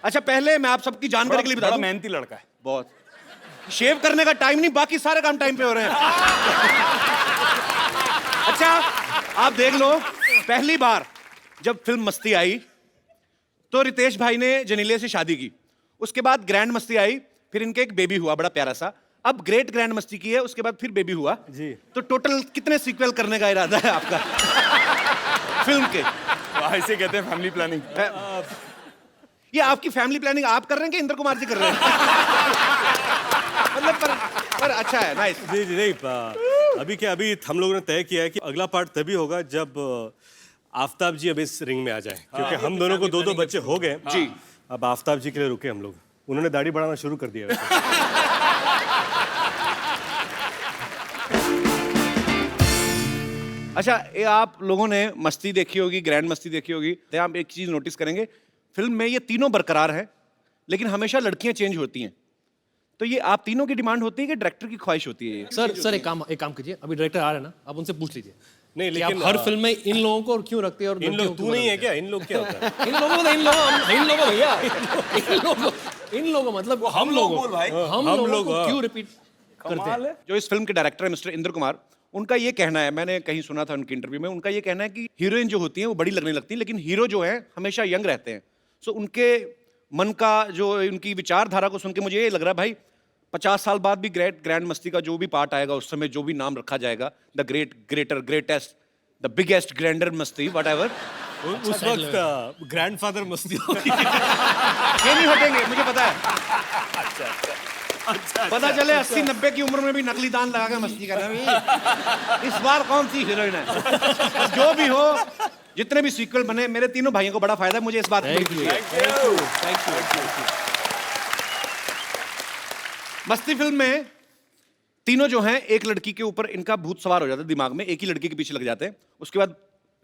अच्छा पहले मैं आप सबकी जानकारी के लिए बता दूं, मेहनती लड़का है बहुत। शेव करने का टाइम नहीं, बाकी सारे काम टाइम पे हो रहे हैं। अच्छा आप देख लो, पहली बार जब फिल्म मस्ती आई तो रितेश भाई ने जेनेलिया से शादी की, उसके बाद ग्रैंड मस्ती आई, फिर इनके एक बेबी हुआ बड़ा प्यारा सा, अब ग्रेट ग्रैंड मस्ती की है, उसके बाद फिर बेबी हुआ जी। तो टोटल कितने सीक्वल करने का इरादा है आपका फिल्म के? ऐसे कहते हैं फैमिली प्लानिंग। ये आपकी फैमिली प्लानिंग आप कर रहे हैं कि इंद्र कुमार जी कर रहे हैं? मतलब पर अच्छा है, नाइस। जी जी नहीं, अभी क्या, अभी हम लोगों ने तय किया है कि अगला पार्ट तभी होगा जब आफताब जी अब इस रिंग में आ जाएं, क्योंकि हम दोनों को दो बच्चे हो गए जी। अब आफताब जी के लिए रुके हम लोग, उन्होंने दाढ़ी बढ़ाना शुरू कर दिया वैसे। अच्छा ये आप लोगों ने मस्ती देखी होगी, ग्रैंड मस्ती देखी होगी, तो आप एक चीज नोटिस करेंगे फिल्म में ये तीनों बरकरार हैं, लेकिन हमेशा लड़कियां चेंज होती हैं। तो ये आप तीनों की डिमांड होती है कि डायरेक्टर की ख्वाहिश होती है? सर एक काम कीजिए, अभी डायरेक्टर आ रहे हैं ना, आप उनसे पूछ लीजिए नहीं कि आप लेकिन हर फिल्म में इन लोगों को क्यों रखते हैं और इन लोग, तू नहीं है क्या, इन लोग क्या होता है? इन लोगों भैया, इन लोगों मतलब हम लोग बोल भाई। हम लोगों को क्यों रिपीट करते हैं? जो इस फिल्म के डायरेक्टर है मिस्टर इंद्र कुमार, उनका ये कहना है, मैंने कहीं सुना था उनके इंटरव्यू में, उनका ये कहना है कि हीरोइन जो होती हैं वो बड़ी लगने लगती हैं, लेकिन हीरो जो है हमेशा यंग रहते हैं। सो उनके मन का जो, उनकी विचारधारा को सुन के मुझे ये लग रहा है भाई 50 साल बाद भी ग्रैंड मस्ती का जो भी पार्ट आएगा उस समय जो भी नाम रखा जाएगा, the greatest, the biggest grander मस्ती व्हाटएवर, उस वक्त ग्रैंडफादर मस्ती होगी। ये नहीं हटेंगे, मुझे पता है। पता चले 80-90 की उम्र में भी नकली दांत लगा के मस्ती कर रहे हैं। इस बार कौन सी हीरोइन है? जो भी हो, जितने भी सीक्वल बने, मेरे तीनों भाइयों को बड़ा फायदा है, मुझे इस बात में खुशी है। मस्ती फिल्म में तीनों जो हैं, एक लड़की के ऊपर इनका भूत सवार हो जाता है दिमाग में, एक ही लड़की के पीछे लग जाते हैं। उसके बाद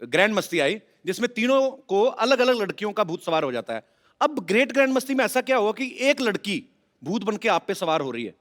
ग्रैंड मस्ती आई जिसमें तीनों को अलग अलग लड़कियों का भूत सवार हो जाता है। अब ग्रेट ग्रैंड मस्ती में ऐसा क्या हुआ कि एक लड़की भूत बन के आप पे सवार हो रही है?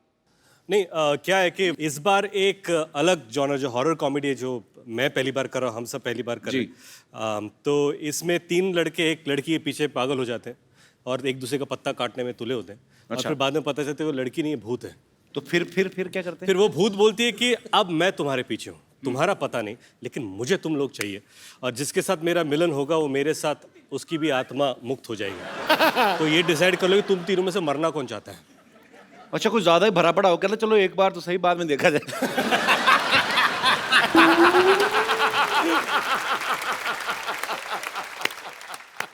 नहीं, क्या है कि इस बार एक अलग जॉनर, जो हॉरर कॉमेडी है, जो मैं पहली बार कर रहा हूँ, हम सब पहली बार कर रहे हैं, तो इसमें 3 लड़के एक लड़की के पीछे पागल हो जाते हैं और एक दूसरे का पत्ता काटने में तुले होते हैं। और फिर बाद में पता चलता है वो लड़की नहीं है, भूत है। तो फिर क्या करते हैं? फिर वो भूत बोलती है कि अब मैं तुम्हारे पीछे हूँ, तुम्हारा पता नहीं, लेकिन मुझे तुम लोग चाहिए, और जिसके साथ मेरा मिलन होगा वो मेरे साथ, उसकी भी आत्मा मुक्त हो जाएगी। तो ये डिसाइड कर लो कि तुम तीनों में से मरना कौन चाहता है। अच्छा कुछ ज्यादा ही भरा पड़ा हो, कहते चलो एक बार तो सही, बाद में देखा जाए।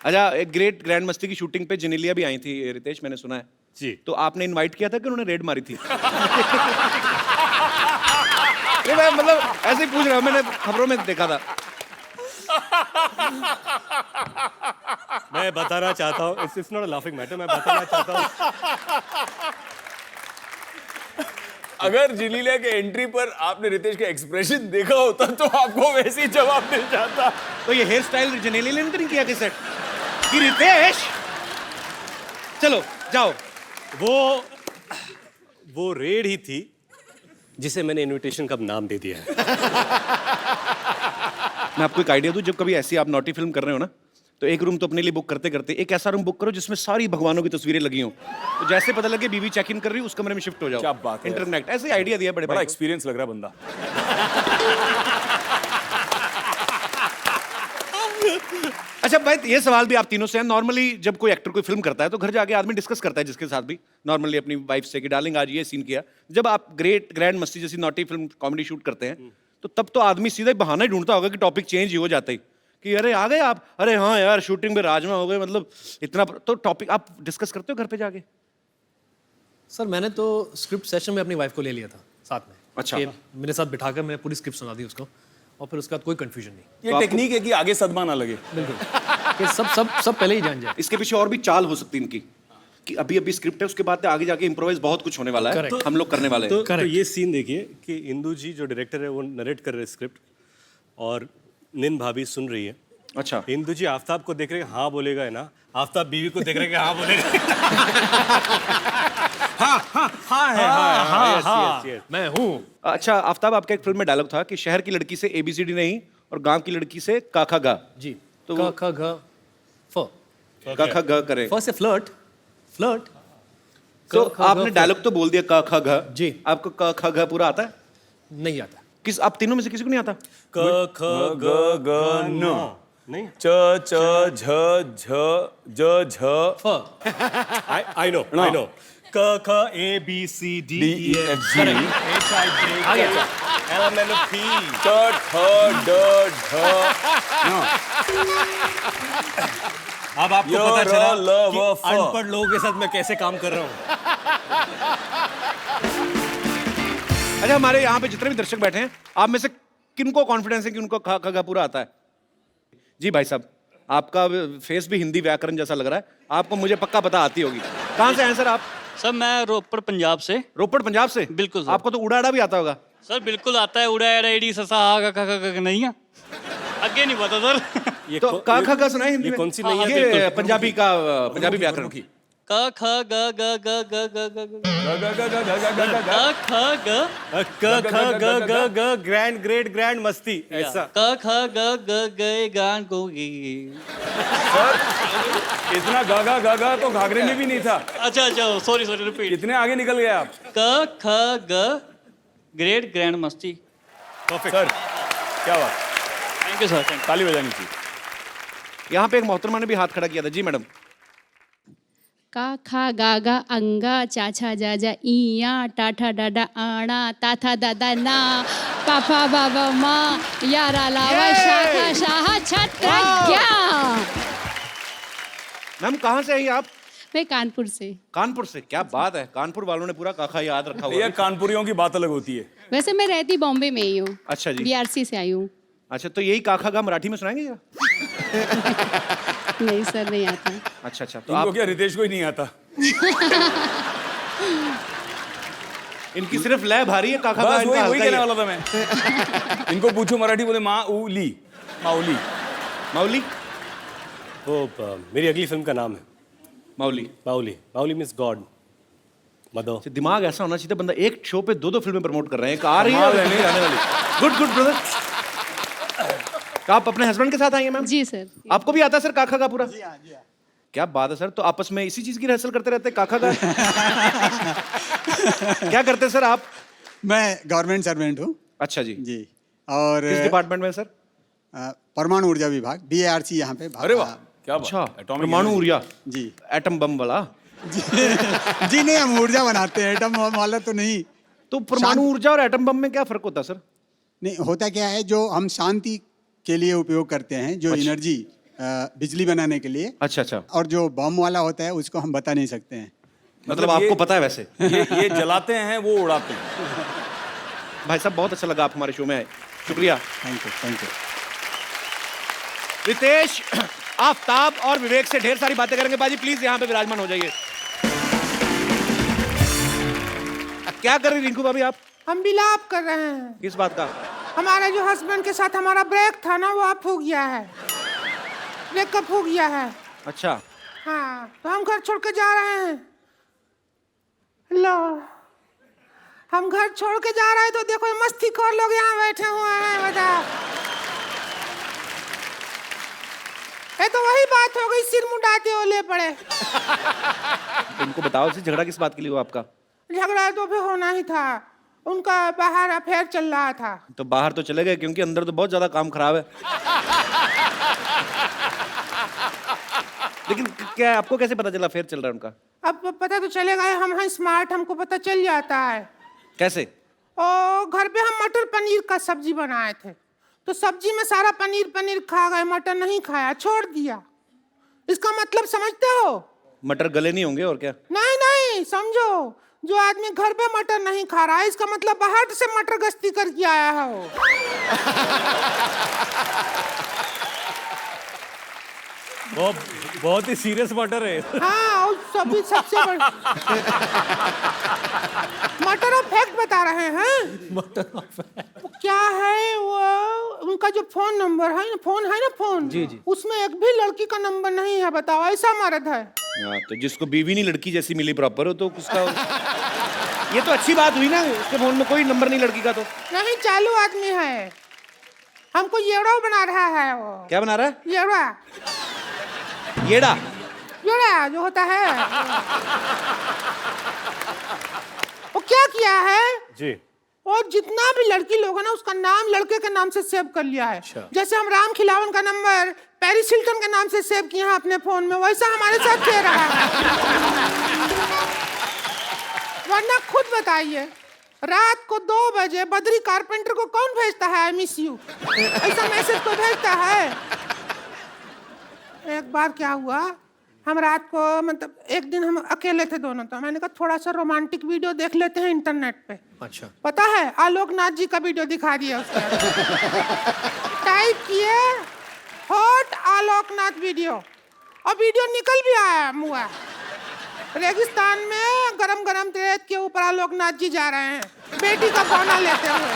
अच्छा एक ग्रेट ग्रैंड मस्ती की शूटिंग पे जेनेलिया भी आई थी रितेश, मैंने सुना है जी। तो आपने इनवाइट किया था कि उन्होंने रेड मारी थी? नहीं मैं मतलब ऐसे ही पूछ रहा हूं, मैंने खबरों में देखा था। मैं बताना चाहता हूँ, it's not a laughing matter, मैं बताना चाहता हूँ, अगर जेनेलिया के एंट्री पर आपने रितेश का एक्सप्रेशन देखा होता तो आपको वैसे ही जवाब मिल जाता। तो ये हेयर स्टाइल जेनेलिया ने नहीं किया कि सेट कि रितेश चलो जाओ? वो रेड ही थी जिसे मैंने इनविटेशन का नाम दे दिया है। मैं आपको एक आइडिया दूं, जब कभी ऐसी आप नॉटी फिल्म कर रहे हो ना, तो एक रूम तो अपने लिए बुक करते करते एक ऐसा रूम बुक करो जिसमें सारी भगवानों की तस्वीरें लगी हों, तो जैसे पता लगे बीवी चेक इन कर रही है उस कमरे में शिफ्ट हो जाओ। क्या बात है, इंटरनेट ऐसे आइडिया दिया बड़े बड़ा भाई। एक्सपीरियंस लग रहा है बंदा। अच्छा भाई ये सवाल भी आप तीनों से है, नॉर्मली जब कोई एक्टर कोई फिल्म करता है तो घर जाके आदमी डिस्कस करता है जिसके साथ भी, नॉर्मली अपनी वाइफ से कि डार्लिंग आज ये सीन किया। जब आप ग्रेट ग्रैंड मस्ती जैसी नॉटी फिल्म कॉमेडी शूट करते हैं तो तब तो आदमी सीधा बहाना ही ढूंढता होगा कि टॉपिक चेंज ही हो जाता ही कि अरे आ गए आप, अरे हाँ यार शूटिंग में राजमा हो गए, मतलब इतना। तो टॉपिक आप डिस्कस करते हो घर पे जाके? सर मैंने तो स्क्रिप्ट सेशन में अपनी वाइफ को ले लिया था साथ में। अच्छा। कि मेरे साथ बिठाकर मैं पूरी स्क्रिप्ट सुना दी उसको, और फिर उसके बाद कोई कंफ्यूजन नहीं। ये टेक्निक है कि आगे सदमा ना लगे। बिल्कुल कि सब पहले ही जान जाए। इसके पीछे और भी चाल हो सकती है इनकी कि अभी स्क्रिप्ट है, उसके बाद आगे जाके इम्प्रोवाइज बहुत कुछ होने वाला है। Correct. हम लोग करने वाले हैं। तो ये सीन देखिए कि इंदू जी जो डायरेक्टर है वो नरेट कर रहे हैं स्क्रिप्ट, और निन भाभी सुन रही है। अच्छा इंदू जी आफ्ताब को देख रहे हैं, हाँ बोलेगा है ना, आफ्ताब बीवी को देख रहे हैं, हाँ बोलेगा। हाँ, मैं हूँ। अच्छा आफ्ताब, आपका एक फिल्म में डायलॉग था कि शहर की लड़की से ABCD नहीं और गांव की लड़की से का खा गा। जी। तो क ख घ फ। का खा गा करे। फ से फ्लर्ट, फ्लर्ट। तो आपने डायलॉग तो बोल दिया क ख घ जी। आपको क ख घ पूरा आता है? नहीं आता। किस आप तीनों में से किसी को नहीं आता? क ख ग ग न नहीं, च च झ झ ज झ फ। आई नो क ख A B C D D, E E, F F, G G, H I J आ गया। L M N O P. ट ठ ड ढ अब आपको य, पता र, चला ल, कि व, फ। अनपढ़ लोगों के साथ मैं कैसे काम कर रहा हूँ। अच्छा, हमारे यहाँ पे जितने भी दर्शक बैठे हैं, आप में से किनको कॉन्फिडेंस है कि उनको ख ख घ पूरा आता है? जी भाई साहब, आपका फेस भी हिंदी व्याकरण जैसा लग रहा है, आपको मुझे पक्का पता आती होगी। कहाँ से हैं सर आप? सर मैं रोपड़ पंजाब से। रोपड़ पंजाब से? बिल्कुल सर। आपको तो उड़ाड़ा भी आता होगा। सर बिल्कुल आता है, उड़ा एड़ा एडी ससा हा का का नहीं है, आगे नहीं पता सर। ये तो क ख घ सुनाए हिंदी ये में? कौन सी नहीं है? ये बिल्कुल। पंजाबी का पंजाबी व्याकरण। क ख ग ग ग ग ग ग ग क ख ग ग्रैंड ग्रेट ग्रैंड मस्ती ऐसा। क ख ग ग गए गान को गे। इतना गा तो घाघरे में भी नहीं था। अच्छा अच्छा, सॉरी सॉरी, रिपीट। कितने आगे निकल गए आप? क ख ग ग्रेट ग्रैंड मस्ती। परफेक्ट सर, क्या बात, थैंक यू सर, थैंक ताली बजानी चाहिए। यहाँ पे एक मोहतरमा ने भी हाथ खड़ा किया था। जी मैडम। का खा गा गा अंगा चाचा जाजा इया टाठा डाडा आना ताथा दादा ना पापा बाबा माँ यारा लावा शाखा शाह छत्रज्ञा। मैम कहाँ से हैं आप? मैं कानपुर से। कानपुर से? क्या बात है, कानपुर वालों ने पूरा काखा याद रखा हुआ ये है। कानपुरियों की बात अलग होती है। वैसे मैं रहती बॉम्बे में ही हूँ। अच्छा जी। बीआरसी से आई हूँ। अच्छा, तो यही काखा का मराठी में सुनाएंगे क्या? नहीं सर, नहीं आता। अच्छा अच्छा, तो इनको आप क्या रितेश को ही नहीं आता? इनकी सिर्फ लय भारी है, काखा का बस इनका वही हल्का ही कहने है। वाला था मैं। इनको पूछो मराठी, बोले माऊली माऊली। माउली? वो मेरी अगली फिल्म का नाम है माउली। बाउली। बाउली मीन्स गॉड मदर। अच्छा, दिमाग ऐसा होना चाहिए, बंदा एक शो पे दो फिल्में प्रमोट कर रहे हैं, एक आ रही है और कमाल है, नहीं आने वाली। Good good brother. तो आप अपने हस्बैंड के साथ आई हैं मैम? जी सर। आपको भी आता है सर काखा का पूरा? क्या बात है सर, तो आपस में इसी चीज की रिहर्सल करते रहते हैं, काखा का? क्या करते हैं सर आप? मैं गवर्नमेंट सर्वेंट हूँ अच्छा जी। जी। और किस डिपार्टमेंट में सर? परमाणु ऊर्जा विभाग बीआरसी यहाँ पे अरे वाह, क्या बात। अच्छा, Atomic परमाणु energy। ऊर्जा, जी। एटम बम वाला। जी नहीं, हम ऊर्जा बनाते हैं, एटम वाला तो नहीं। तो परमाणु ऊर्जा और एटम बम में क्या फर्क होता है सर? नहीं, होता क्या है, जो हम शांति के लिए उपयोग करते हैं, जो एनर्जी बिजली बनाने के लिए, अच्छा अच्छा, और जो बम वाला होता है उसको हम बता नहीं सकते हैं। मतलब आपको पता है वैसे। ये जलाते हैं, वो उड़ाते हैं। भाई साहब बहुत अच्छा लगा आप हमारे शो में आए, शुक्रिया। Thank you, thank you. Ritesh, Aftab और विवेक से ढेर सारी बातें करेंगे। बाजी प्लीज यहाँ पे विराजमान हो जाइए। क्या कर रही रिंकू भाभी आप? हम बिलाप कर रहे हैं। किस बात का? हमारे जो हस्बैंड के साथ हमारा ब्रेक था ना, वो अब हो गया है, ब्रेकअप हो गया है। अच्छा, हाँ, तो हम घर छोड़ के जा रहे हैं। लो, हम घर छोड़ के जा रहे हैं तो देखो ये मस्तीखोर लोग यहाँ बैठे हुए हैं। बताओ, ये तो वही बात हो गई, सिर मुंडाते ओले पड़े। तो इनको बताओ से झगड़ा किस बात के लिए हुआ आपका? झगड़ा तो फिर होना ही था, उनका बाहर अफेयर चल रहा था। तो बाहर तो चले गए, क्योंकि अंदर तो बहुत ज्यादा काम खराब है। लेकिन क्या आपको कैसे पता चला फेयर चल रहा है उनका? अब पता तो चलेगा, हम हैं स्मार्ट, हमको पता चल जाता है। कैसे? और घर पे हम मटर पनीर का सब्जी बनाए थे, तो सब्जी में सारा पनीर पनीर खा गए, मटर नहीं खाया, छोड़ दिया। इसका मतलब समझते हो? मटर गले नहीं होंगे और क्या? नहीं नहीं, समझो, जो आदमी घर पे मटर नहीं खा रहा है, इसका मतलब बाहर से मटर गश्ती करके आया है वो। बहुत ही सीरियस मैटर है। हाँ, और सभी सबसे बड़ी मटर ऑफ फैक्ट बता रहे हैं। वो क्या है, वो उनका जो फोन नंबर है ना, फोन जी, जी। उसमें एक भी लड़की का नंबर नहीं है। बताओ, ऐसा मर्द है। तो जिसको बीवी नहीं लड़की जैसी मिली प्रॉपर हो, तो उसका ये तो अच्छी बात हुई ना, उसके फोन में कोई नंबर नहीं लड़की का। तो नहीं, चालू आदमी है, हमको येड़ा बना रहा है वो। क्या बना रहा है? येड़ा येड़ा? जोड़ा जो होता है वो क्या किया है, जी और जितना भी लड़की लोग है ना उसका नाम लड़के के नाम से सेव कर लिया है। जैसे हम राम खिलावन का नंबर पेरिस हिल्टन के नाम से सेव किए हैं अपने फोन में, वैसा हमारे साथ किया रहा है। वरना खुद बताइए, रात को 2 बजे बद्री कारपेंटर को कौन भेजता है आई मिस यू, ऐसा मैसेज कोई भेजता है? एक बार क्या हुआ, हम रात को मतलब एक दिन हम अकेले थे दोनों, तो मैंने कहा थोड़ा सा रोमांटिक वीडियो देख लेते हैं इंटरनेट पे। अच्छा। पता है आलोकनाथ जी का वीडियो दिखा दिया उसने। टाइप किए हॉट आलोकनाथ वीडियो, और वीडियो निकल भी आया मुआ। रेगिस्तान में गरम गरम रेत के ऊपर आलोकनाथ जी जा रहे हैं बेटी का बौना लेते हुए,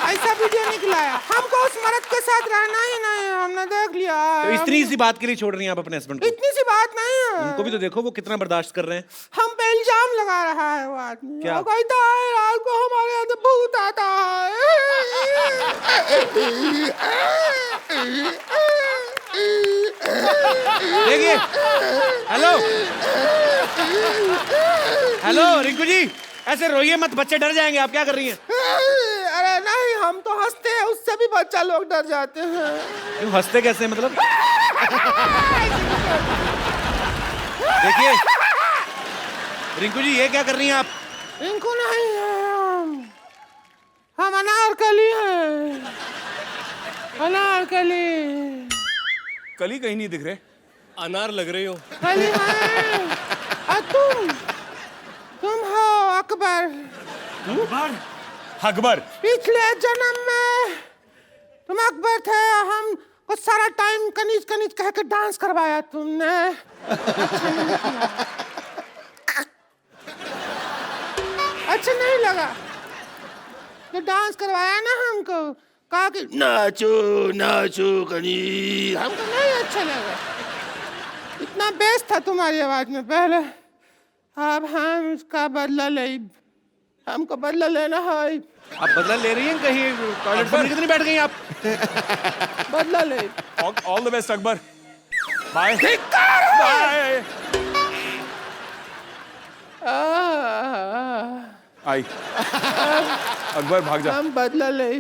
ऐसा वीडियो निकला है। हमको उस मर्द के साथ रहना ही नहीं है, हमने देख लिया। तो इतनी सी बात के लिए छोड़ रही हैं आप अपने हस्बैंड को? इतनी सी बात नहीं है, उनको भी तो देखो वो कितना बर्दाश्त कर रहे हैं। हम पे इल्जाम लगा रहा है वो आदमी। क्या? वो कहता है रात को हमारे यहाँ से भूत आता है। देखिए, हेलो हेलो रिंकू जी, ऐसे रोइए मत, बच्चे डर जाएंगे। आप क्या कर रही हैं? अरे नहीं, हम तो हंसते हैं, उससे भी बच्चा लोग डर जाते हैं। क्यों हंसते कैसे मतलब? देखिए रिंकू जी, ये क्या कर रही हैं आप? रिंकू नहीं है, हम अनारकली हैं, अनारकली। कली कहीं नहीं दिख रहे। अनार लग रही हो। कली है। और तुम हो अकबर। अकबर? पिछले जन्म में तुम अकबर थे, हम को सारा टाइम कनीज कनीज कह के डांस करवाया तुमने। अच्छा नहीं लगा जो डांस करवाया ना हमको, कहा कि नाचो नाचो कनीज, हमको नहीं अच्छा लगा। इतना बेस था तुम्हारी आवाज में पहले, अब हम इसका बदला ले, हमको बदला लेना है। आप बदला ले रही हैं? कहीं टॉयलेट पर कितनी बैठ गई आप? बदला ले। All the best Akbar. Bye bye. आई अकबर भाग जा। हम बदला ले।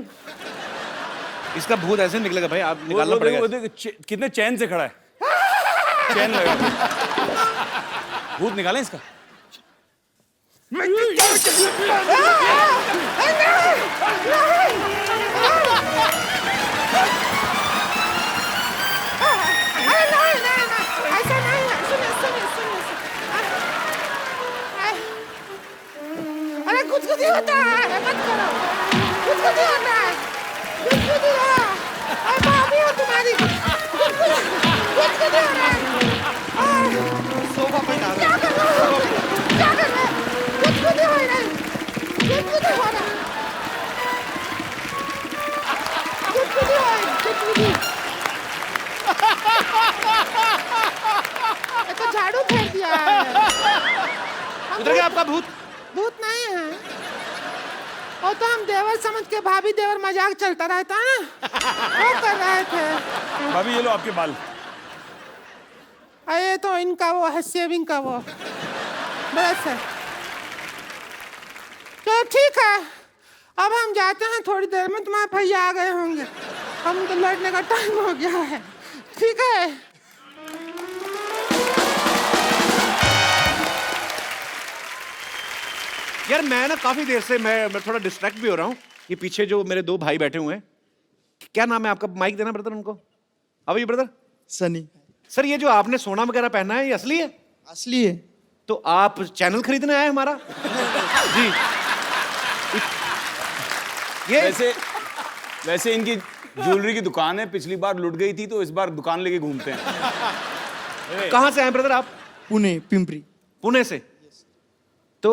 इसका भूत ऐसे निकलेगा भाई, आप निकालना पड़ेगा। वो देख कितने चैन से खड़ा है, चैन लगा भूत निकालें इसका। ऐसा नहीं है, सुनिए। अरे कुछ होता है, मत करो। कुछ होता है, अरे भाभी हो तुम्हारी, कुछ हो रहा है। सोफा पे डाल क्या कर रहे हो? क्या कर रहे हो? कुछ हो रहा है, कुछ हो रहा है, तो झाड़ू फेर दिया है। उधर गया आपका भूत? भूत नहीं है, वो तो हम देवर समझ के भाभी देवर मजाक चलता रहता है ना, वो कर रहे थे। भाभी ये लो आपके बाल। ये तो इनका वो है सेविंग का वो ब्रश है। तो ठीक है, अब हम जाते हैं, थोड़ी देर में तुम्हारे भैया आ गए होंगे, हम तो लड़ने का टाइम हो गया है। ठीक है। यार मैं ना काफी देर से मैं थोड़ा डिस्ट्रैक्ट भी हो रहा हूँ। ये पीछे जो मेरे 2 भाई बैठे हुए हैं, क्या नाम है आपका? माइक देना ब्रदर उनको। अब ये ब्रदर सनी। सर, ये जो आपने सोना वगैरह पहना है, ये असली है? असली है। तो आप चैनल खरीदने आए हमारा? जी। ये वैसे इनकी ज्वेलरी की दुकान है, पिछली बार लुट गई थी तो इस बार दुकान लेके घूमते हैं। कहाँ से आए ब्रदर आप? पुणे, पिंपरी। पुणे से? तो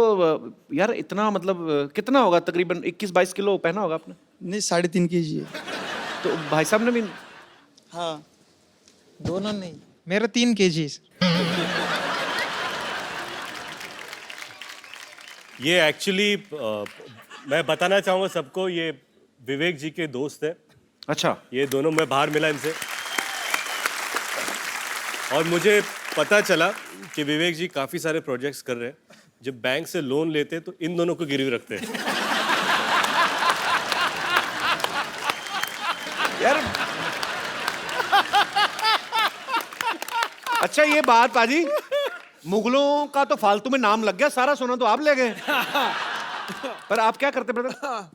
यार इतना मतलब कितना होगा तकरीबन? 21-22 किलो पहना होगा आपने? नहीं, 3.5 kg है। तो भाई साहब ने भी? हाँ, दोनों नहीं, मेरा 3 kg। ये एक्चुअली मैं बताना चाहूँगा सबको, ये विवेक जी के दोस्त है। अच्छा। ये दोनों मैं बाहर मिला इनसे, और मुझे पता चला कि विवेक जी काफी सारे प्रोजेक्ट्स कर रहे हैं। जब बैंक से लोन लेते हैं तो इन दोनों को गिरवी रखते हैं। यार अच्छा ये बात पाजी, मुगलों का तो फालतू में नाम लग गया, सारा सोना तो आप ले गए। पर आप क्या करते ब्रदर?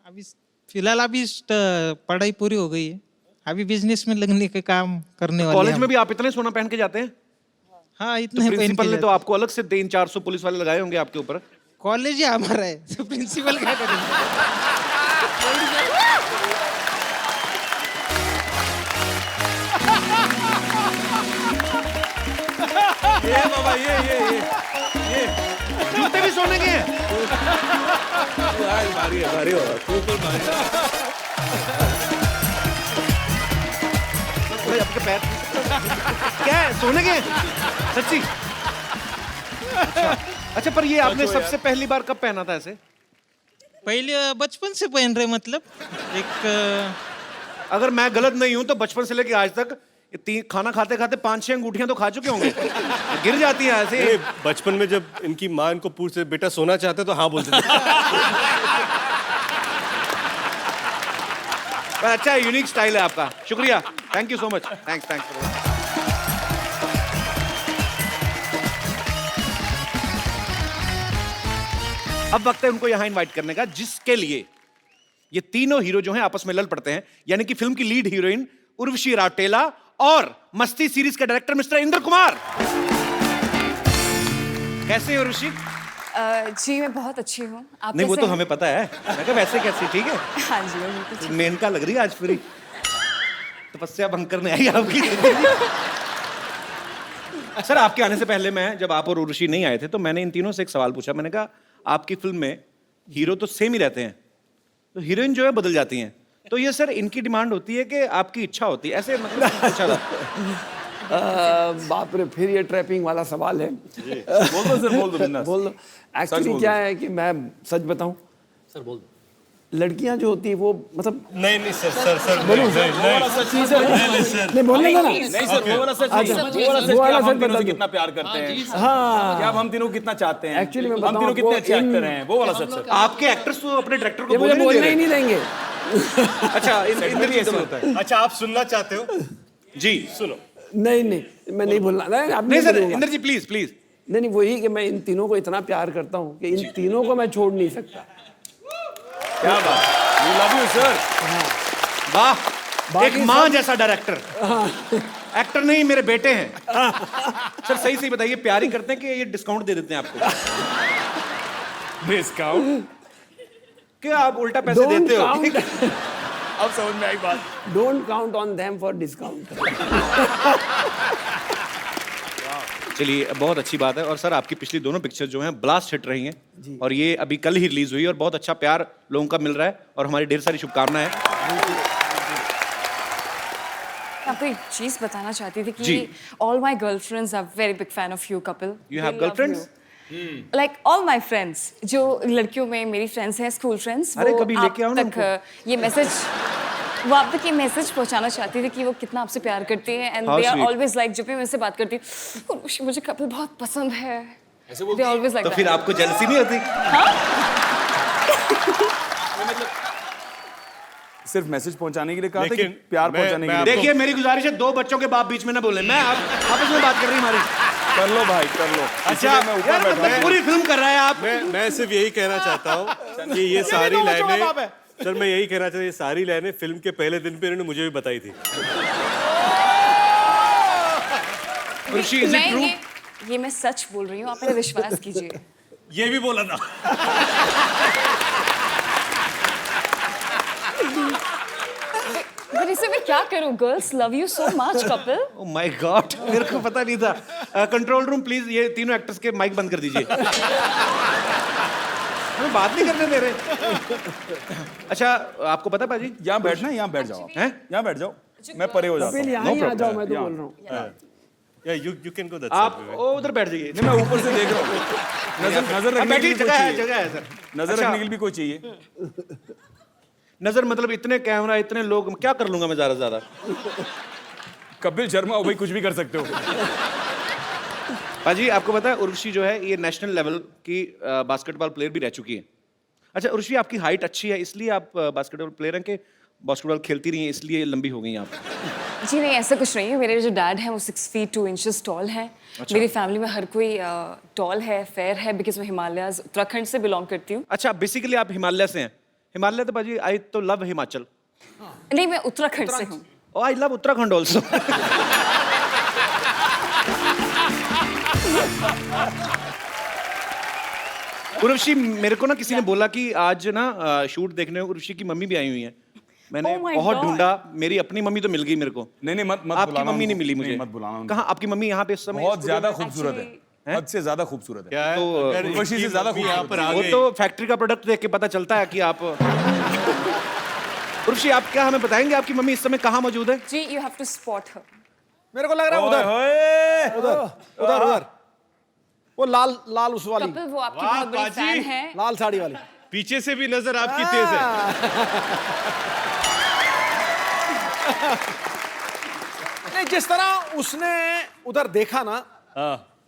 अभी फिलहाल अभी पढ़ाई पूरी हो गई है, अभी बिजनेस में लगने के काम करने वाले कॉलेज हैं। में भी आप इतने सोना पहन के जाते हैं? हाँ, तो इतने पहन के प्रिंसिपल ने तो जाते। आपको अलग से 300-400 पुलिस वाले लगाए होंगे आपके ऊपर। कॉलेज ही हमारा है, तो प्रिंसिपल क्या करेंगे? ये बाबा ये जूते भी सोने के हैं। भारी हो रहा है, ऊपर भारी। थोड़े आपके पैर क्या है, सोने के हैं? सच्ची? अच्छा पर ये आपने सबसे पहली बार कब पहना था ऐसे? पहले बचपन से पहन रहे, मतलब एक अगर मैं गलत नहीं हूं तो बचपन से लेके आज तक खाना खाते खाते 5-6 अंगूठियां तो खा चुके होंगे। गिर जाती हैं ऐसे। ये बचपन में जब इनकी माँ इनको पूछते बेटा सोना चाहते तो हाँ बोलते थे। पर अच्छा यूनिक स्टाइल है आपका, शुक्रिया, thank you so much, thanks. अब वक्त है उनको यहां इनवाइट करने का, जिसके लिए ये तीनों हीरो जो हैं आपस में लड़ पड़ते हैं, यानी कि फिल्म की लीड हीरोइन उर्वशी राउटेला और मस्ती सीरीज के डायरेक्टर मिस्टर इंद्र कुमार। कैसे हैं उर्वशी? जी मैं बहुत अच्छी हूँ। आप नहीं वो कैसे तो हैं? हमें पता है, मैं कहा वैसे कैसे, ठीक है? हाँ जी मैं बिल्कुल ठीक। मेनका लग रही है आज पूरी, तपस्या भंग करने आई आपकी। सर आपके आने से पहले मैं, जब आप और उर्वशी नहीं आए थे, तो मैंने इन तीनों से एक सवाल पूछा। मैंने कहा आपकी फिल्म में हीरो तो सेम ही रहते हैं, तो हीरोइन जो है बदल जाती हैं, तो ये सर इनकी डिमांड होती है कि आपकी इच्छा होती है, ऐसे मतलब पूछा था। बाप रे, फिर ये ट्रैपिंग वाला सवाल है। बोल दो सर, बोल दो बिंदास। बोल दो। एक्चुअली क्या है कि मैं सच बताऊं, सर बोल दो। लड़कियां जो होती है वो मतलब नहीं सर बोलो नहीं, सर, नहीं, नहीं बोलने का ना। नहीं सर, वो वाला सच नहीं। अच्छा, वो वाला सच वो कि वाला आप सच हम तीनों बता से दो। कितना प्यार करते हैं, हाँ कि आप हम तीनों को कितना चाहते हैं, एक्चुअली मैं हम बताऊं तीनों कितने आपको, अच्छे एक्टर हैं, वो वाला सच सर। आपके एक्टर्स तो अपने डायरेक्टर को ये मुझे बोलने बोलने नहीं ही दे नहीं देंगे। रहे। अच्छा इंद्र भी ऐसे होता है। अच्छा आप सुनना चाहते हो? जी सुनो। नहीं मैं नहीं बोलना। नहीं sir, Indra ji please please. नहीं वही कि मैं इन तीनों को इतना प्यार करता हूँ कि इन तीनों को मैं छोड़ नहीं सकता। क्या बात, वी लव यू सर। वाह, एक बाकी माँ सब- जैसा डायरेक्टर। एक्टर नहीं, मेरे बेटे हैं। सर सही सही बताइए, प्यार ही करते हैं कि ये डिस्काउंट दे देते हैं आपको? डिस्काउंट? क्या आप उल्टा पैसे Don't देते हो? count. अब समझ में आई बात। Don't count on them for discount. चलिए बहुत अच्छी बात है। और सर आपकी पिछली दोनों पिक्चर जो हैं ब्लास्ट हिट रही हैं, और ये अभी कल ही रिलीज हुई और बहुत अच्छा प्यार लोगों का मिल रहा है, और हमारी ढेर सारी शुभकामनाएं हैं। आपको एक चीज बताना चाहती थी जी। कि all my girlfriends are very big fan of you Kapil. You have girlfriends? Like all my friends, जो लड़कियों में मेरी फ्रेंड्स हैं, स्कूल फ्रेंड्स, अरे वो कभी आप लेके आओ ना तक ये मैसेज, वो आप तक ये मैसेज पहुंचाना चाहती थी कि वो कितना आपसे प्यार करती हैं, and How they are sweet. Always like, जब भी मैं उनसे बात करती हूँ मुझे कपिल बहुत पसंद है, दे ऑलवेज लाइक तो फिर आपको जेलसी नहीं होती? सिर्फ मैसेज पहुंचाने के लिए कहा था कि लेकिन प्यार मैं- पहुंचाने के मैं लिए? देखिए मेरी गुजारिश है, दो बच्चों के बाप बीच में ना बोले। मैं आपस में बात कर रही हूँ हमारी। कर लो भाई, कर लो। अच्छा इसीलिए मैं ऊपर यार, बैठा मतलब हूं। पूरी फिल्म कर रहा है आप। मैं सिर्फ यही कहना चाहता हूँ कि ये सारी दो बच्चों का बाप लाइनें, है। सर मैं यही कहना चाहता हूँ, ये सारी लाइनें फिल्म के पहले दिन पे इन्होंने मुझे भी बताई थी। ऋषि, is it true? ये मैं सच बोल रही हूँ, आप मेरा विश्वास कीजिए। ये भी बोला था। पर इसे मैं क्या करूं? Girls love you so much Kapil. Oh my God, मेरे को पता नहीं था। कंट्रोल रूम प्लीज ये तीनों एक्टर्स के माइक बंद कर दीजिए। हमें बात नहीं करने दे रहे। अच्छा आपको पता है पाजी, यहाँ बैठना है, यहाँ बैठ जाओ आप। हैं? यहाँ बैठ जाओ, मैं परे हो जाता कपिल हूँ। यहाँ ही आ जाओ, मैं तो बोल रहा हूँ। या यू कैन गो दैट आप उधर बैठ जाइए। नहीं, मैं ऊपर से देख रहा हूँ। नजर रखने बैठी के लिए कोई जगह है, चाहिए। जगह है सर। नजर अच्छा, रखने के लिए भी कोई चाहिए। नजर मतलब इतने कैमरा, इतने लोग, क्या कर लूंगा मैं ज्यादा से ज्यादा? कपिल शर्मा हो भाई, कुछ भी कर सकते हो। पाजी आपको पता है उर्वशी जो है ये नेशनल लेवल की बास्केटबॉल प्लेयर भी रह चुकी है। अच्छा उर्वशी, आपकी हाइट अच्छी है इसलिए आप बास्केटबॉल प्लेयर हैं कि बास्केटबॉल खेलती रही हैं इसलिए लंबी हो गई हैं आप? जी नहीं, ऐसा कुछ नहीं है। मेरे जो डैड हैं वो 6 feet 2 inches टॉल हैं। मेरी फैमिली में हर कोई टॉल है, फेयर है, बिकॉज मैं हिमालयाज उत्तराखंड से बिलोंग करती हूँ। अच्छा बेसिकली आप हिमालय से हैं। हिमालय तो पाजी आई तो लव हिमाचल। नहीं, मैं उत्तराखंड से हूँ। Oh, I love Uttarakhand also. Urvashi, मेरे को ना किसी ने बोला कि आज ना शूट देखने उर्वशी की मम्मी भी आई हुई है। मैंने Oh my बहुत God. ढूंढा, मेरी अपनी मम्मी तो मिल गई मेरे को। नहीं मत आपकी बुलाना मम्मी नहीं उनको। मिली मुझे। नहीं, मत बुलाना उनको। कहाँ आपकी मम्मी यहाँ पे इस समय? बहुत ज्यादा खूबसूरत Actually- है, हद से ज्यादा खूबसूरत है। क्या है? तो अगर उर्वशी से इनकी ज्यादा मम्मी यहाँ पर आ वो गई तो फैक्ट्री का प्रोडक्ट देख के पता चलता है कि आप उर्वशी, आप क्या हमें बताएंगे आपकी मम्मी इस समय कहाँ मौजूद है? जी, यू हैव टू स्पॉट हर। मेरे को लग रहा है उधर उधर उधर वो लाल लाल उस वाली कपिल, वो आपकी वाह, बहुत बड़ी बाजी। फैन है। लाल साड़ी वाली। पीछे से भी नजर आपकी तेज है। नहीं, जिस तरह उसने उधर देखा ना,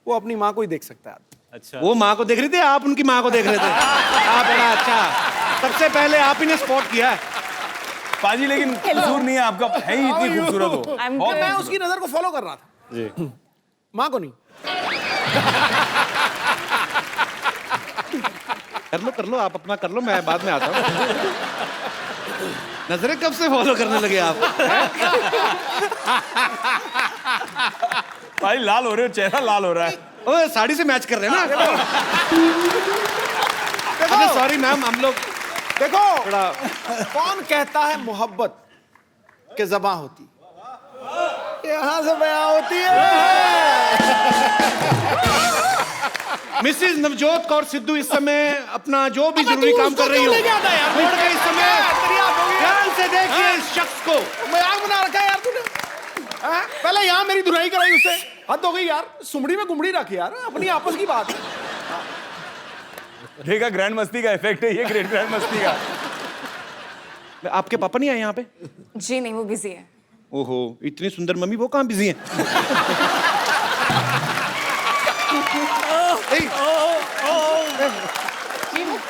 वो अपनी माँ को ही देख सकता है। अच्छा, वो माँ को देख रहे थे, आप उनकी माँ को देख रहे थे। आप बड़ा अच्छा, सबसे पहले आप ही ने स्पॉट किया है। पाजी लेकिन कसूर नहीं है आपका, है ही इतनी खूबसूरत हो। I'm बहुत good. मैं उसकी नजर को फॉलो कर रहा था जी। माँ को नहीं। कर लो आप अपना कर लो, मैं बाद में आता हूँ। नजरें कब से फॉलो करने लगे आप? भाई लाल हो रहे हो, चेहरा लाल हो रहा है। ओ साड़ी से मैच कर रहे हैं ना? अरे सॉरी मैम, हम लोग देखो थोड़ा कौन कहता है मोहब्बत के ज़बां होती, यहाँ से बयां होती है। मिसिज नवजोत कौर सिद्धू इस समय अपना जो भी जरूरी काम कर रही हो, छोड़ के इस समय ध्यान से देखिए इस शख्स को। मजाक बना रखा है यार तूने। हाँ? पहले यहाँ मेरी धुलाई कराई उससे, हद हो गई यार। सुमड़ी में गुमड़ी रख यार, अपनी आपस की बात। देखा, ग्रैंड मस्ती का इफेक्ट है ये, ग्रेट ग्रैंड मस्ती का। आपके पापा नहीं आए यहाँ पे? जी नहीं, वो बिजी है। ओहो, इतनी सुंदर मम्मी, वो कहाँ बिजी हैं?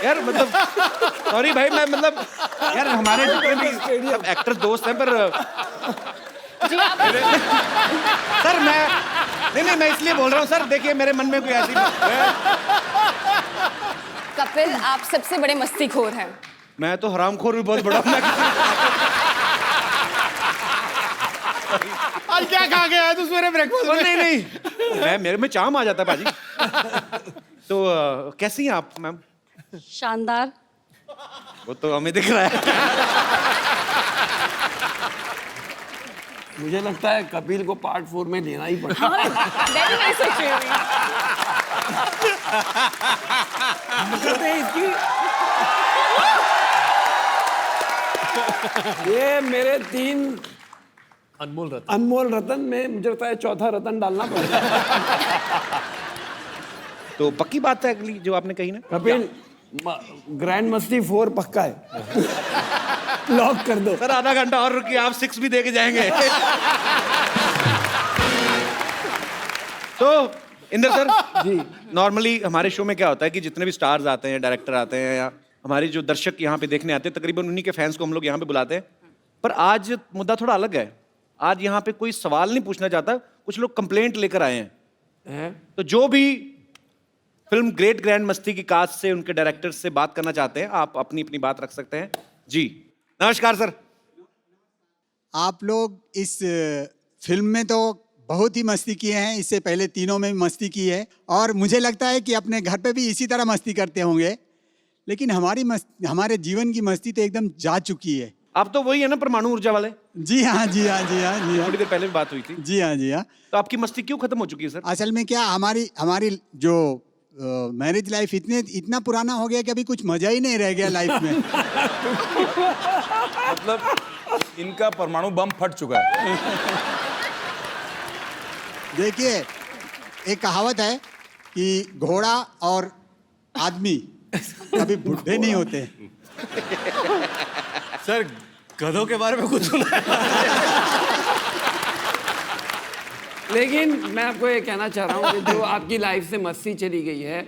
यार मतलब सॉरी भाई, मैं मतलब यार हमारे जितने भी सब एक्टर दोस्त हैं, पर जी आप सर मैं मैं इसलिए बोल रहा हूँ सर, देखिए मेरे मन में कोई ऐसी कपिल, आप सबसे बड़े मस्तीखोर हैं। मैं तो हरामखोर भी बहुत बड़ा हूँ। आज क्या खा के आया तू सवेरे ब्रेकफास्ट में? नहीं मैं मेरे में चाम आ जाता है भाजी। तो कैसी हैं आप मैम? शानदार। वो तो हमें दिख रहा है। मुझे लगता है कपिल को पार्ट 4 में लेना ही पड़ेगा। मैं भी नहीं सोच रही हूँ। ये मेरे 3 अनमोल रतन में मुझे लगता है चौथा रतन डालना पड़ेगा। तो पक्की बात है अगली जो आपने कही ना? कपिल, ग्रैंड मस्ती 4 पक्का है। लॉक कर दो सर, आधा घंटा और रुकिए, आप 6 भी दे के जाएंगे। तो इंदर सर जी, नॉर्मली हमारे शो में क्या होता है कि जितने भी स्टार्स आते हैं, डायरेक्टर आते हैं, या हमारे जो दर्शक यहाँ पे देखने आते हैं, तकरीबन उन्हीं के फैंस को हम लोग यहाँ पे बुलाते हैं। पर आज मुद्दा थोड़ा अलग है। आज यहाँ पे कोई सवाल नहीं पूछना चाहता, कुछ लोग कंप्लेंट लेकर आए हैं। तो जो भी फिल्म ग्रेट ग्रैंड मस्ती की कास्ट से, उनके डायरेक्टर से बात करना चाहते हैं, आप अपनी अपनी बात रख सकते हैं। जी नमस्कार सर। आप लोग इस फिल्म में तो बहुत ही मस्ती किए हैं, इससे पहले तीनों में भी मस्ती की है, और मुझे लगता है कि अपने घर पे भी इसी तरह मस्ती करते होंगे। लेकिन हमारे जीवन की मस्ती तो एकदम जा चुकी है। आप तो वही है ना, परमाणु ऊर्जा वाले? जी हाँ जी हाँ जी हाँ जी हाँ थोड़ी देर पहले भी बात हुई थी। जी हाँ जी हाँ। तो आपकी मस्ती क्यों खत्म हो चुकी है सर? असल में क्या, हमारी जो मैरिज लाइफ इतना पुराना हो गया कि अभी कुछ मजा ही नहीं रह गया लाइफ में। मतलब इनका परमाणु बम फट चुका है। देखिए, एक कहावत है कि घोड़ा और आदमी कभी बुढ़े नहीं होते। सर, गधों के बारे में कुछ सुना है? लेकिन मैं आपको ये कहना चाह रहा हूँ कि जो आपकी लाइफ से मस्ती चली गई है,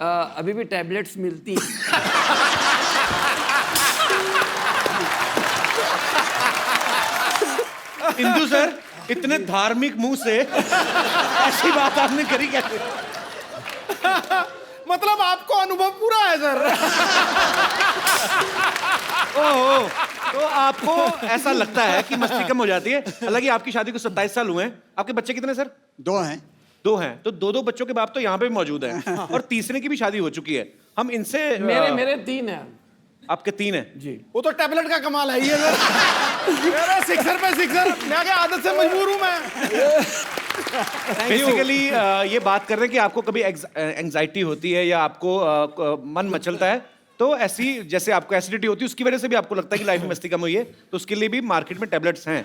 अभी भी टैबलेट्स मिलती हैं। इंदु सर, इतने धार्मिक मुंह से ऐसी बात आपने करी कैसे? मतलब आपको अनुभव पूरा है सर। ओहो, तो आपको ऐसा लगता है कि मस्ती कम हो जाती है। हालांकि आपकी शादी को 27 साल हुए हैं। आपके बच्चे कितने सर? 2 हैं। 2 हैं। तो 2 बच्चों के बाप तो यहाँ पे भी मौजूद हैं और तीसरे की भी शादी हो चुकी है। हम इनसे मेरे 3 हैं। आपके 3 हैं जी। वो तो टैबलेट का कमाल है ये सर। मेरा सिक्सर पे सिक्सर, मैं क्या आदत से मजबूर हूँ मैं। बेसिकली ये बात कर रहे हैं कि आपको कभी एंजाइटी होती है या आपको मन मचलता है, तो ऐसी जैसे आपको एसिडिटी होती है उसकी वजह से भी आपको लगता है कि लाइफ में मस्ती कम हुई है, तो उसके लिए भी मार्केट में टैबलेट्स हैं।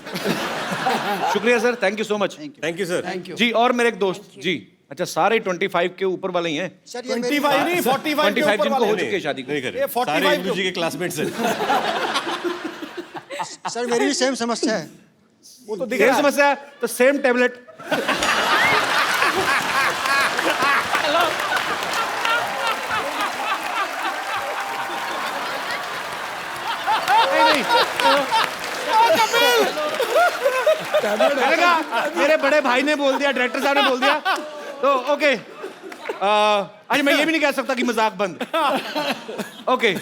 शुक्रिया sir, thank you so much. Thank you sir. जी, और मेरे एक दोस्त जी, अच्छा सारे 25 के ऊपर वाले ही हैं। 25 नहीं 45 के ऊपर जिनको हो वाले। चुकी है शादी को। नहीं करे, ये 45 सारे इंदु जी के क्लासमेट्स हैं। सर मेरी भी सेम समस्या है। वो तो दिख सेम रहा है। समस्या है तो सेम टैबलेट। नहीं मैंने कहा मेरे बड़े भाई ने बोल दिया, डायरेक्टर साहब ने बोल दिया, तो ओके। आज मैं ये भी नहीं कह सकता कि मजाक बंद। ओके।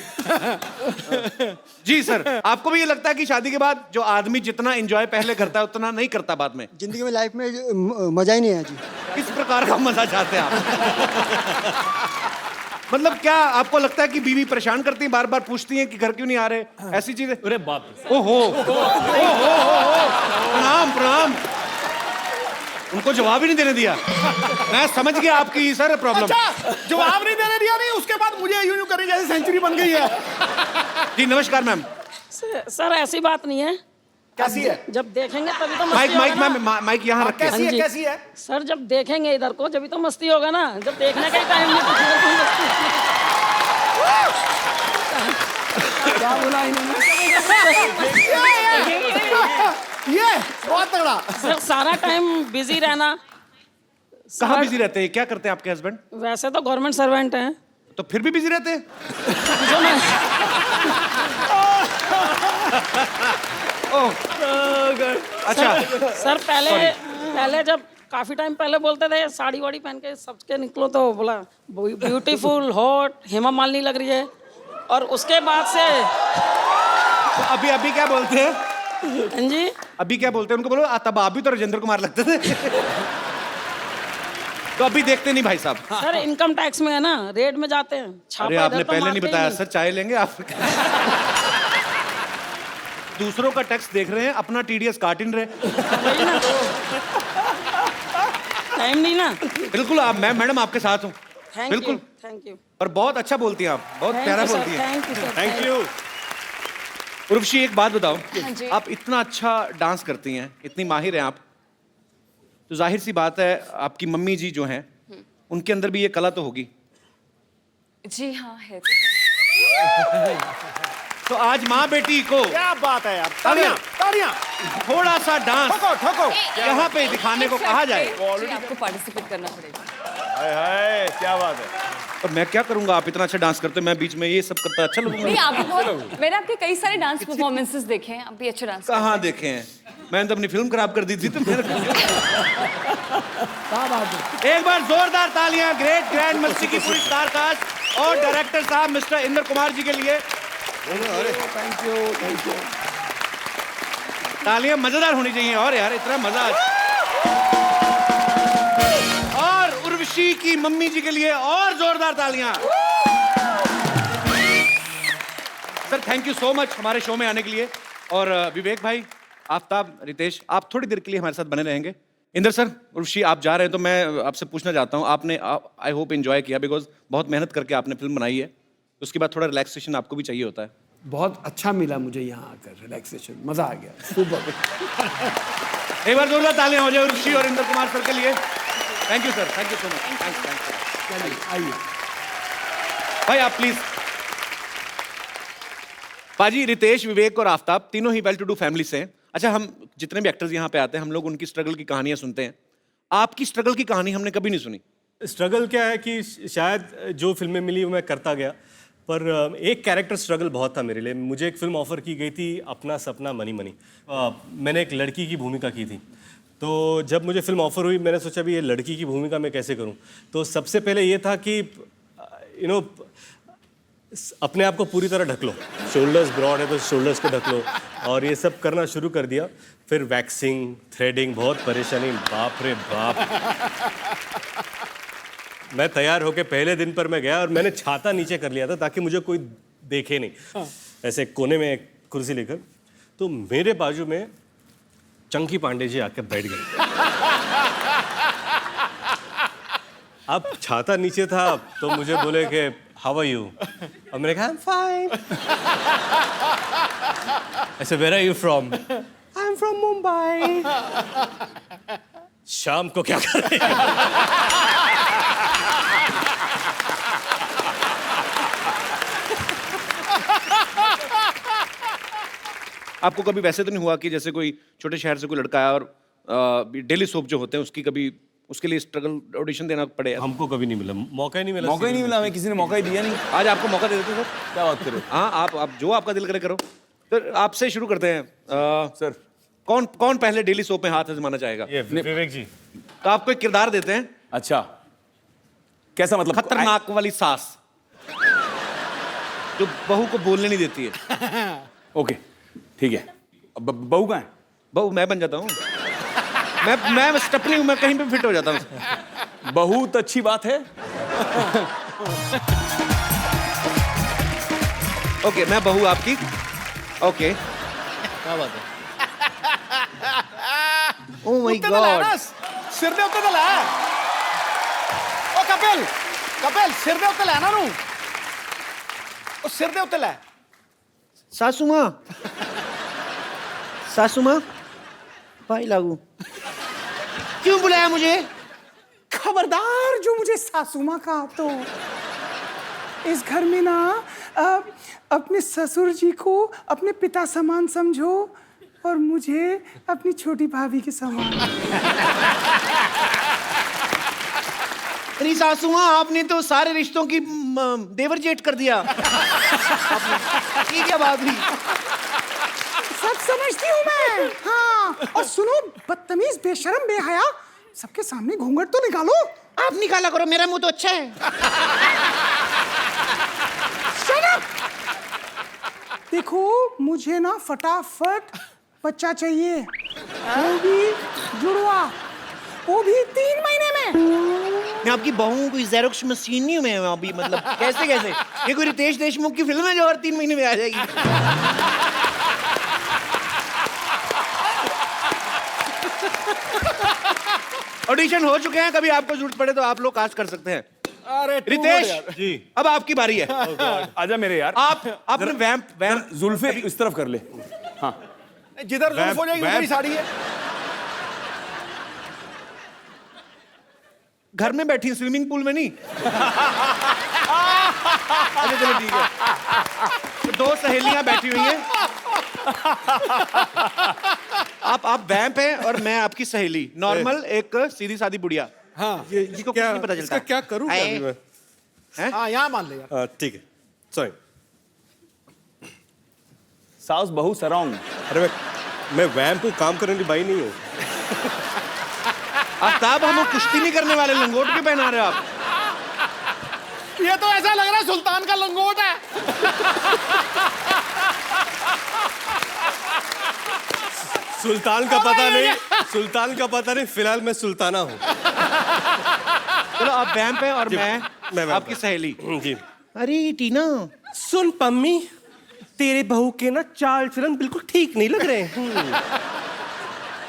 जी सर, आपको भी ये लगता है कि शादी के बाद जो आदमी जितना एंजॉय पहले करता है उतना नहीं करता बाद में? जिंदगी में लाइफ में मजा ही नहीं है जी। किस प्रकार का मजा चाहते हैं आप? मतलब क्या आपको लगता है कि बीवी परेशान करती है, बार बार पूछती है कि घर क्यों नहीं आ रहे, ऐसी चीजें? अरे बाप रे। ओहो, प्रणाम प्रणाम। उनको जवाब ही नहीं देने दिया। मैं समझ गया आपकी सर प्रॉब्लम। अच्छा, जवाब नहीं देने दिया नहीं, उसके बाद मुझे यूं करी जैसे सेंचुरी बन गई है। जी नमस्कार मैम। सर ऐसी बात नहीं है। कैसी है? जब देखेंगे तभी तो माइक मस्ती माइक होगा ना। मैम, माइक यहाँ रखें। कैसी है कैसी है? सर जब देखेंगे इधर को जब तो मस्ती होगा ना, जब देखने का ही टाइम नहीं तो फिर तो मस्ती। क्या बोला इन्होंने? ये बहुत तगड़ा। सर सारा टाइम बिजी रहना। कहाँ बिजी रहते हैं? क्या करते हैं आपके हस्बैंड? वैसे तो गवर्नमेंट सर्वेंट हैं। तो फिर भी बिजी रहते हैं? जो मैं अच्छा सर पहले जब काफी टाइम पहले बोलते थे साड़ी वाड़ी पहन के सबके निकलो, तो बोला ब्यूटीफुल हॉट हेमा मालिनी लग रही है, और उसके बाद से तो अभी क्या बोलते हैं? हाँ जी, अभी क्या बोलते हैं उनको? बोलो तब आप भी तो राजेंद्र कुमार लगते थे। तो अभी देखते नहीं भाई साहब? सर इनकम टैक्स में है ना, रेड में जाते हैं। अरे आपने पहले नहीं बताया सर, चाय लेंगे आप? दूसरों का टैक्स देख रहे हैं, अपना टीडीएस काट ही नहीं रहे। टाइम नहीं ना। बिल्कुल आप, मैं मैडम आपके साथ हूँ, बिल्कुल। Thank you. और बहुत अच्छा बोलती हैं आप, बहुत प्यारा बोलती हैं। Thank you sir. Thank you. Urvashi एक बात बताओ, हाँ जी। आप इतना अच्छा डांस करती हैं, इतनी माहिर हैं आप, तो जाहिर सी बात है आपकी मम्मी जी जो हैं उनके अंदर भी ये कला तो होगी। जी हाँ है। तो आज माँ बेटी को क्या बात है यार, तालियां तालियां। थोड़ा सा डांस ठोको ठोको। यहाँ पे दिखाने को कहा जाए जी, आपको पार्टिसिपेट करना पड़ेगा। हाय हाय, क्या बात है। तो मैं क्या करूंगा? आप इतना अच्छा डांस करते हो, मैं बीच में ये सब करता अच्छा नहीं लगूंगा? आपको बहुत, मैंने आपके कई सारे डांस परफॉर्मेंसेस देखे हैं, आप भी अच्छा डांस कहाँ देखे हैं? मैंने तो अपनी फिल्म खराब कर दी थी। तो मेरे एक बार जोरदार तालियां ग्रेट ग्रैंड मस्ती की पूरी स्टार कास्ट और डायरेक्टर साहब मिस्टर इंद्र कुमार जी के लिए। Thank you. तालियां मजेदार होनी चाहिए और यार इतना मजा। और उर्वशी की मम्मी जी के लिए और जोरदार तालियां। Sir thank you so much हमारे शो में आने के लिए। और विवेक भाई, आफ्ताब, रितेश, आप थोड़ी देर के लिए हमारे साथ बने रहेंगे। इंद्र सर, उर्वशी आप जा रहे हैं तो मैं आपसे पूछना चाहता हूँ, आपने आई होप एंजॉय किया, बिकॉज बहुत मेहनत करके आपने फिल्म बनाई है, तो उसके बाद थोड़ा रिलैक्सेशन आपको भी चाहिए होता है। बहुत अच्छा मिला मुझे यहाँ आकर, रिलैक्सेशन, मजा आ गया। सुपर। एक बार जोरदार तालियां हो जाए उर्वशी और इंद्र कुमार सर के लिए। Thank you sir, thank you so much. Thanks. आइए भाई आप प्लीज। पाजी, रितेश, विवेक और आफ्ताब तीनों ही वेल टू डू फैमिली से हैं। अच्छा, हम जितने भी एक्टर्स यहाँ पे आते हैं हम लोग उनकी स्ट्रगल की कहानियां सुनते हैं, आपकी स्ट्रगल की कहानी हमने कभी नहीं सुनी। स्ट्रगल क्या है कि शायद जो फिल्में मिली वो मैं करता गया, पर एक कैरेक्टर स्ट्रगल बहुत था मेरे लिए। मुझे एक फिल्म ऑफर की गई थी, अपना सपना मनी मनी। मैंने एक लड़की की भूमिका की थी, तो जब मुझे फिल्म ऑफर हुई मैंने सोचा भी ये लड़की की भूमिका मैं कैसे करूं। तो सबसे पहले ये था कि अपने आप को पूरी तरह ढक लो, शोल्डर्स ब्रॉड है तो शोल्डर्स को ढक लो, और ये सब करना शुरू कर दिया। फिर वैक्सिंग, थ्रेडिंग, बहुत परेशानी, बाप रे बाप। मैं तैयार होके पहले दिन पर मैं गया और मैंने छाता नीचे कर लिया था ताकि मुझे कोई देखे नहीं, ऐसे कोने में एक कुर्सी लेकर। तो मेरे बाजू में चंकी पांडे जी आके बैठ गए। अब छाता नीचे था तो मुझे बोले कि हाउ आर यू, और मैंने कहा आई एम फाइन। ऐसे where are you from, I am from Mumbai. शाम को क्या कर रहे हैं? आपको कभी वैसे तो नहीं हुआ कि जैसे कोई छोटे शहर से कोई लड़का आया और डेली सोप जो होते हैं उसकी कभी उसके लिए स्ट्रगल ऑडिशन देना पड़े? हमको कभी नहीं मिला, मौका ही नहीं मिला। मौका ही नहीं मिला, हमें किसी ने मौका ही दिया नहीं। आज आपको मौका दे देते सर। क्या बात करो। हाँ, आप जो आपका दिल करे करो। तो आपसे शुरू करते हैं। सर कौन पहले डेली सोप में हाथ आजमाना चाहेगा? ये विवेक जी। तो आपको एक किरदार देते हैं। अच्छा, कैसा मतलब? खतरनाक वाली सास जो बहू को बोलने नहीं देती है। ओके ठीक है। अब बहू कहाँ है? बहू मैं बन जाता हूँ। मैं स्टपनी हूँ, मैं कहीं पे फिट हो जाता हूँ। बहू तो अच्छी बात है। ओके, मैं बहू आपकी। ओके, क्या बात है? ओह माय उत्ते तो लै ना, गॉड। सिर दे उत्ते तो लै। ओ कपिल सिर दे उत्ते लै ना नू। ओ सिर दे उत्ते लै। सासू माँ भाई लागू क्यों बुलाया मुझे? खबरदार जो मुझे सासू माँ कहा तो इस घर में ना अपने ससुर जी को अपने पिता समान समझो और मुझे अपनी छोटी भाभी के समान। अरे सासू माँ, आपने तो सारे रिश्तों की देवर जेठ कर दिया। ये क्या बात हुई? सब समझती हूँ मैं। हाँ, और सुनो बदतमीज बेशरम बेहया, सबके सामने घूंघट तो निकालो। आप निकाला करो, मेरा मुंह तो अच्छा है। Shut up! देखो मुझे ना फटाफट बच्चा चाहिए, वो भी जुड़वा, वो भी 3 महीने में। मैं आपकी बहू हूँ, कोई जेरोक्स मशीन नहीं हूँ मैं अभी। मतलब कैसे ये कोई रितेश देशमुख की फिल्म है जो हर 3 महीने में आ जाएगी? ऑडिशन हो चुके हैं, कभी आपको जरूरत पड़े तो आप लोग कास्ट कर सकते हैं। अरे रितेश जी, अब आपकी बारी है। आजा मेरे यार। आपने वैम्प जुल्फे इस तरफ कर ले। हाँ, जिधर जुल्फ हो जाएगी उधर ही साड़ी है। घर में बैठी स्विमिंग पूल में नहीं। अच्छा चलो ठीक है। तो 2 सहेलियां बैठी हुई हैं। आप वैम्प हैं और मैं आपकी सहेली, नॉर्मल एक सीधी सादी बुढ़िया। हाँ, जिसको कुछ नहीं पता चलता। क्या करूं क्या अभी मैं? हाँ यहाँ मान ले यार। ठीक है, सॉरी। साउस बहू सराउंड। अरे मैं वैम्प को काम करने की बाई नहीं हूँ। आफ्ताब, हम कुश्ती नहीं करने वाले, लंगोट क्यों पहना रहे हो आप? ये तो ऐसा लग रहा है सुल्तान का लंगोट है। सुल्तान का पता नहीं, सुल्तान का पता नहीं, फिलहाल मैं सुल्ताना हूँ। चलो आप वैम्प हैं और मैं आपकी सहेली। जी। अरे टीना, सुन पम्मी, तेरे बहू के ना चाल चलन बिल्कुल ठीक नहीं लग रहे।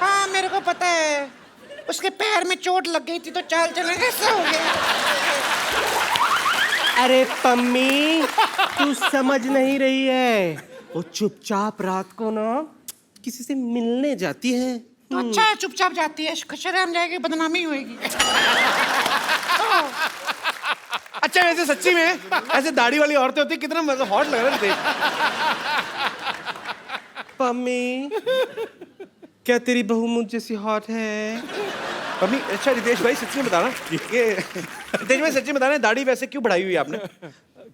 हाँ मेरे को पता है, उसके पैर में चोट लग गई थी तो चाल चलन कैसे हो गया। अरे पम्मी, तू समझ नहीं रही है, वो चुपचाप रात को ना किसी से मिलने जाती है। तो अच्छा है, चुपचाप जाती है, शर्म जाएगी, बदनामी होएगी। अच्छा वैसे सच्ची में ऐसे दाढ़ी वाली औरतें होती कितना मतलब हॉट लग रहा है। पम्मी, क्या तेरी बहू मुझ जैसी हॉट है? मम्मी अच्छा रितेश भाई सच में बताना ये रितेश भाई सच में बताना दाढ़ी वैसे क्यों बढ़ाई हुई है आपने?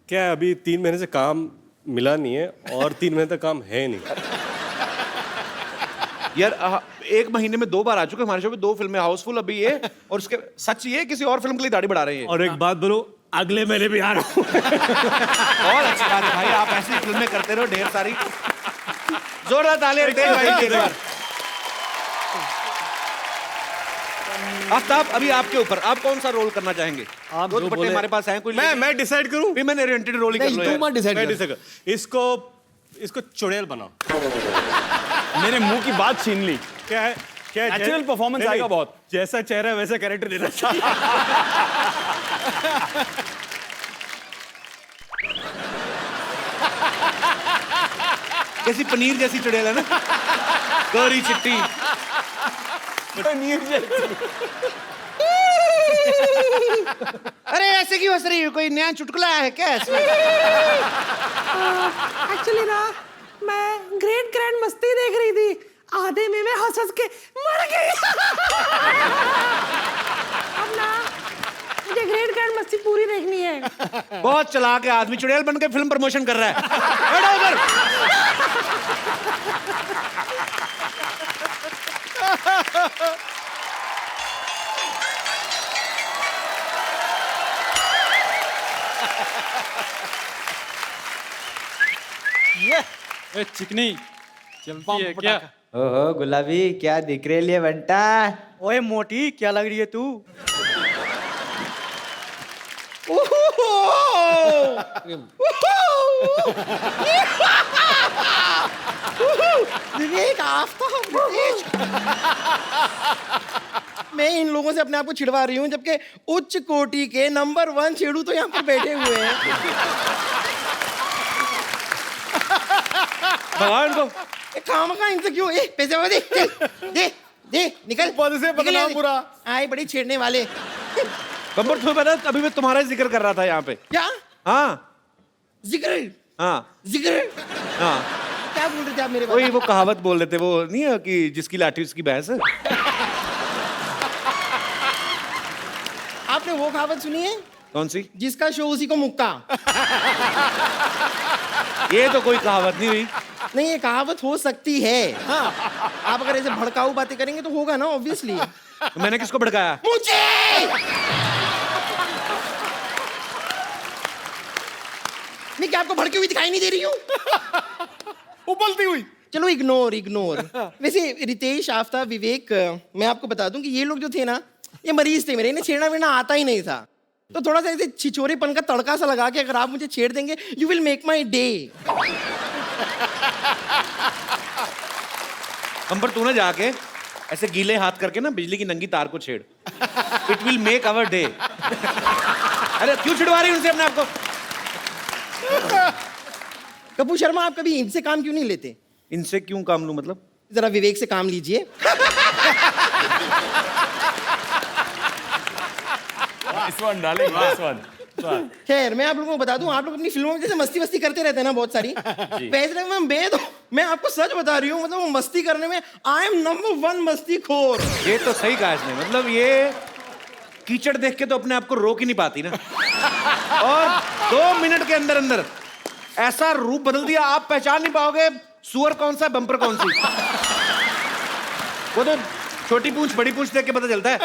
क्या है, अभी 3 महीने से काम मिला नहीं है और 3 महीने तक काम है नहीं। यार 1 महीने में 2 बार आ चुके हमारे शो पे, 2 फिल्में, हाउसफुल अभी ये, और उसके सच ये किसी और फिल्म के लिए दाढ़ी बढ़ा रहे हैं। और एक बात बोलो, अगले महीने भी आ रहा हूँ। और अच्छी बात है भाई, आप ऐसी फिल्में करते रहो ढेर सारी। जोरदार तालियां रितेश भाई के एक बार। आफ्ताब अभी आपके ऊपर, आप कौन सा रोल करना चाहेंगे? आप दो जो दुपट्टे बोले- हमारे पास हैं, कोई मैं डिसाइड करूं? भी मैंने ओरिएंटेड रोल ही कर लो नहीं, यार। तुम मत decide मैं कर। डिसाइड कर। इसको चुड़ैल बनाओ। मेरे मुंह की बात छीन ली। क्या है, क्या है? Natural performance आएगा बहुत। जैसा चेहरा है वैसा कैरेक्टर देना चाहिए। कैसी पनीर जैसी चुड़ैल है ना, गौरी चिट्टी। अरे ऐसे क्यों हंस रही है? कोई नया चुटकुला है क्या इसमें? एक्चुअली ना मैं ग्रेट ग्रैंड मस्ती देख रही थी, आधे में मैं हंस हंस के मर गई। अब ना मुझे ग्रेट ग्रैंड मस्ती पूरी देखनी है। बहुत चालाक है आदमी, चुड़ैल बन के फिल्म प्रमोशन कर रहा है। बैठो उधर। ए, चिकनी चलती है क्या? ओहो गुलाबी, क्या दिख रही है बंटा? ओए मोटी, क्या लग रही है तू? विवेक, आफ्ताब, रितेश। मैं इन लोगों से अपने आप को छिड़वा रही हूँ, जबकि उच्च कोटि के नंबर 1 छेड़ू तो यहाँ पर बैठे हुए हैं। भगवान को खामखा इनसे क्यों? पैसे वाले दे दे दे, निकल पद से बदनाम पूरा। आए बड़ी छेड़ने वाले। बम्बर तुम्हें पता है, अभी मैं तुम्हारा ही जिक्र कर रहा था यहाँ पे। क्या हाँ जिक्र? हाँ जिक्र हाँ, क्या बोल रहे थे आप मेरे वही बारे वो कहावत बोल रहे थे, वो नहीं है कि जिसकी लाठी उसकी भैंस। आपने वो कहावत सुनी है? कौन सी? जिसका शो उसी को मुक्का। ये तो कोई कहावत नहीं हुई। नहीं, ये कहावत हो सकती है। हाँ, आप अगर ऐसे भड़काऊ बातें करेंगे तो होगा ना, ऑब्वियसली। तो मैंने किसको भड़काया? मुझे! मैं क्या आपको भड़की हुई दिखाई नहीं दे रही हूँ? उबलती हुई। चलो इग्नोर इग्नोर। वैसे रितेश, आफ्ताब, विवेक, मैं आपको बता दूं कि ये लोग जो थे ना, ये मरीज थे मेरे, इन्हें छेड़ना वेड़ना आता ही नहीं था। तो थोड़ा सा ऐसे छिछोरेपन का तड़का सा लगा के अगर आप मुझे छेड़ देंगे, you will make my day. अंबर तू ना जाके ऐसे गीले हाथ करके ना बिजली की नंगी तार को छेड़। It will make our day. अरे क्यों छिड़वा रही उनसे अपने आप को? कपूर शर्मा, आप कभी इनसे काम क्यों नहीं लेते? इनसे क्यों काम लूं मतलब? जरा विवेक से काम लीजिए। खैर, मैं आप लोगों को बता दूं, आप लोग अपनी फिल्मों में जैसे मस्ती वस्ती करते रहते हैं ना बहुत सारी, वैसे मैं आपको सच बता रही हूँ, मतलब वो मस्ती करने में आई एम नंबर 1 मस्ती खोर। ये तो सही कहा इसने, मतलब ये कीचड़ देख के तो अपने आप को रोक ही नहीं पाती ना। और 2 मिनट के अंदर अंदर ऐसा रूप बदल दिया, आप पहचान नहीं पाओगे सुअर कौन सा, बम्पर कौन सी। वो तो छोटी पूंछ बड़ी पूंछ देख के पता चलता है।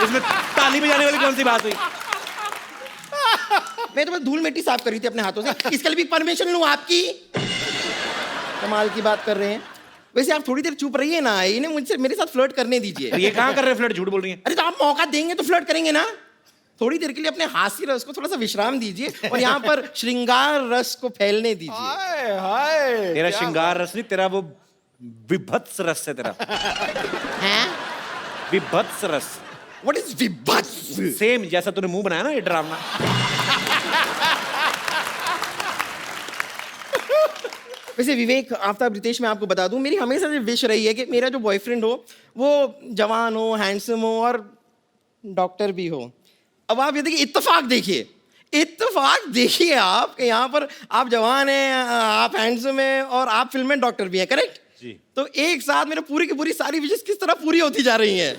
इसमें ताली बजाने वाली कौन सी बात हुई? मैं तो बस धूल मिट्टी साफ कर रही थी अपने हाथों से, इसके लिए भी परमिशन लूं आपकी? कमाल की बात कर रहे हैं। वैसे आप थोड़ी देर चुप रहिए ना, इन्हें मुझसे मेरे साथ फ्लर्ट करने दीजिए। ये कहाँ कर रहे हैं फ्लर्ट? झूठ बोल रही है। अरे तो आप मौका देंगे तो फ्लर्ट करेंगे ना। थोड़ी देर के लिए अपने हास्य रस को थोड़ा सा विश्राम दीजिए और यहाँ पर श्रृंगार रस को फैलने दीजिए। हाय हाय, तेरा श्रृंगार रस नहीं, तेरा वो विभत्स रस है तेरा। हैं? विभत्स रस। What is विभत्स? सेम जैसा तूने मुंह बनाया ना ये ड्रामा। वैसे विवेक, आफ्ताब, रितेश, मैं आपको बता दूं, मेरी हमेशा से विश रही है कि मेरा जो बॉयफ्रेंड हो वो जवान हो, हैंडसम हो और डॉक्टर भी हो। अब आप ये देखिए, इत्तेफाक देखिए, इत्तेफाक देखिए आप कि यहाँ पर आप जवान हैं, आप हैंडसम हैं और आप फिल्म में डॉक्टर भी हैं, करेक्ट? जी। तो एक साथ मेरे पूरी की पूरी सारी विशेष किस तरह पूरी होती जा रही हैं?